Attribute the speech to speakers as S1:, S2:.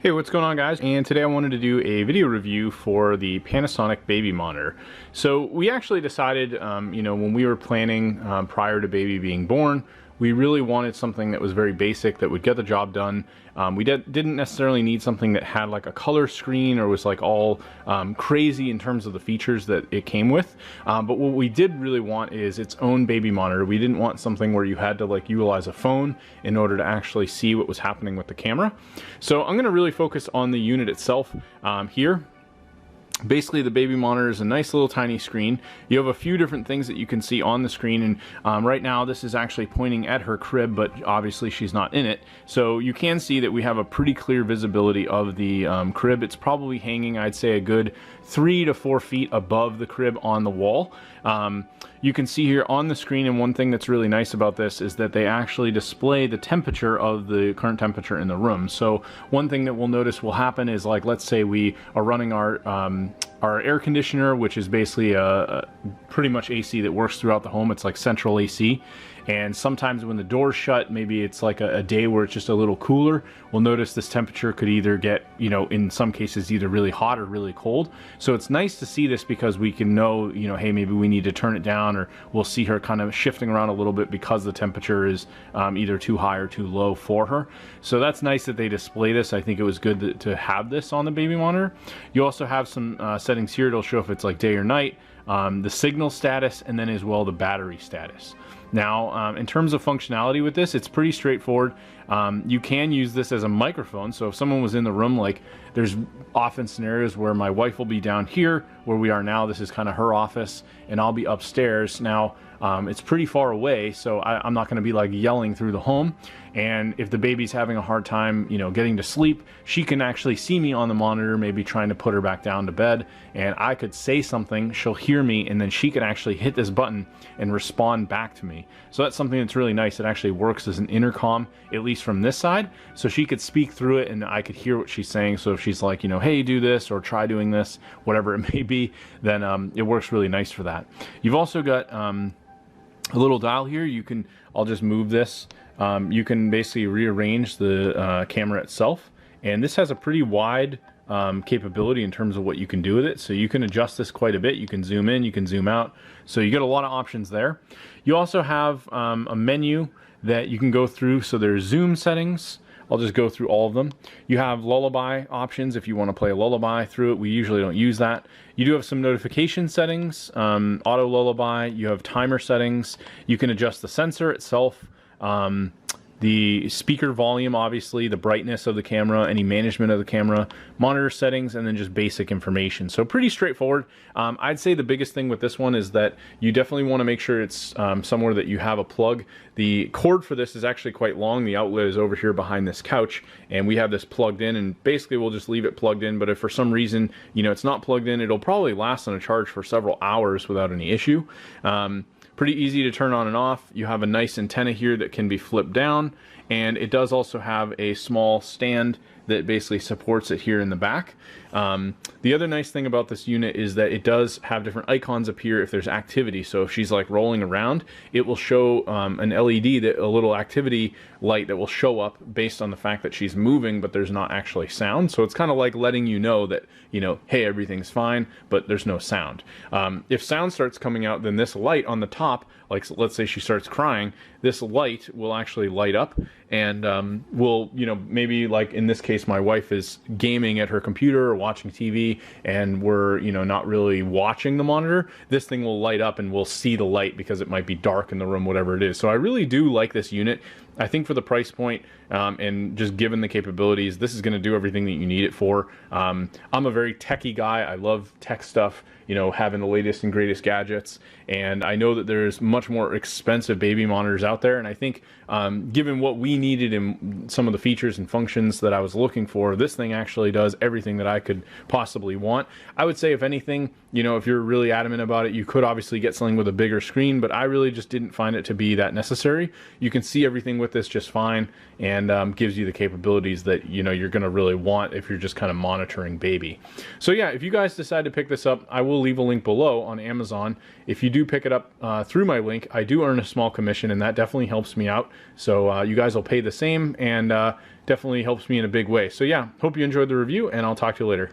S1: Hey, what's going on, guys? And today I wanted to do a video review for the Panasonic Baby Monitor. So we actually decided, when we were planning prior to baby being born, we really wanted something that was very basic that would get the job done. We didn't necessarily need something that had like a color screen or was like all crazy in terms of the features that it came with. But what we did really want is its own baby monitor. We didn't want something where you had to like utilize a phone in order to actually see what was happening with the camera. So I'm going to really focus on the unit itself here. Basically, the baby monitor is a nice little tiny screen. You have a few different things that you can see on the screen, and right now this is actually pointing at her crib, but obviously she's not in it. So you can see that we have a pretty clear visibility of the crib. It's probably hanging, I'd say, a good 3 to 4 feet above the crib on the wall. You can see here on the screen, and one thing that's really nice about this is that they actually display the temperature of the current temperature in the room. So one thing that we'll notice will happen is, like, let's say we are running our air conditioner, which is basically a pretty much AC that works throughout the home. It's like central AC. And sometimes when the door's shut, maybe it's like a day where it's just a little cooler, we'll notice this temperature could either get, in some cases, either really hot or really cold. So it's nice to see this because we can know, hey, maybe we need to turn it down, or we'll see her kind of shifting around a little bit because the temperature is either too high or too low for her. So that's nice that they display this. I think it was good to have this on the baby monitor. You also have some settings here. It'll show if it's like day or night, the signal status, and then as well the battery status. Now, in terms of functionality with this, it's pretty straightforward. You can use this as a microphone, so if someone was in the room, like there's often scenarios where my wife will be down here where we are now. This is kind of her office, and I'll be upstairs. Now, it's pretty far away, so I'm not going to be like yelling through the home. And if the baby's having a hard time, getting to sleep, she can actually see me on the monitor, maybe trying to put her back down to bed, and I could say something, she'll hear me, and then she can actually hit this button and respond back to me. So that's something that's really nice. It actually works as an intercom, at least from this side, so she could speak through it and I could hear what she's saying. So if she's like, hey, do this, or try doing this, whatever it may be, then it works really nice for that. You've also got a little dial here. I'll just move this. You can basically rearrange the camera itself, and this has a pretty wide capability in terms of what you can do with it. So you can adjust this quite a bit. You can zoom in, you can zoom out. So you get a lot of options there. You also have a menu that you can go through. So there's zoom settings. I'll just go through all of them. You have lullaby options if you want to play a lullaby through it. We usually don't use that. You do have some notification settings, auto lullaby. You have timer settings. You can adjust the sensor itself, the speaker volume, obviously, the brightness of the camera, any management of the camera, monitor settings, and then just basic information. So pretty straightforward. I'd say the biggest thing with this one is that you definitely want to make sure it's somewhere that you have a plug. The cord for this is actually quite long. The outlet is over here behind this couch, and we have this plugged in, and basically we'll just leave it plugged in. But if for some reason, it's not plugged in, it'll probably last on a charge for several hours without any issue. Pretty easy to turn on and off. You have a nice antenna here that can be flipped down, and it does also have a small stand that basically supports it here in the back. The other nice thing about this unit is that it does have different icons appear if there's activity. So if she's like rolling around, it will show an LED, a little activity light that will show up based on the fact that she's moving, but there's not actually sound. So it's kind of like letting you know that, hey, everything's fine, but there's no sound. If sound starts coming out, then this light on the top, like let's say she starts crying, this light will actually light up, and will, maybe like in this case, my wife is gaming at her computer or watching TV, and we're, not really watching the monitor. This thing will light up and we'll see the light because it might be dark in the room, whatever it is. So I really do like this unit. I think for the price point, and just given the capabilities, this is going to do everything that you need it for. I'm a very techie guy. I love tech stuff, having the latest and greatest gadgets. And I know that there's much more expensive baby monitors out there. And I think given what we needed and some of the features and functions that I was looking for, this thing actually does everything that I could possibly want. I would say, if anything, if you're really adamant about it, you could obviously get something with a bigger screen, but I really just didn't find it to be that necessary. You can see everything with this just fine. And and gives you the capabilities that you're going to really want if you're just kind of monitoring baby. So yeah, if you guys decide to pick this up, I will leave a link below on Amazon. If you do pick it up through my link, I do earn a small commission, and that definitely helps me out. So you guys will pay the same, and definitely helps me in a big way. So yeah, hope you enjoyed the review, and I'll talk to you later.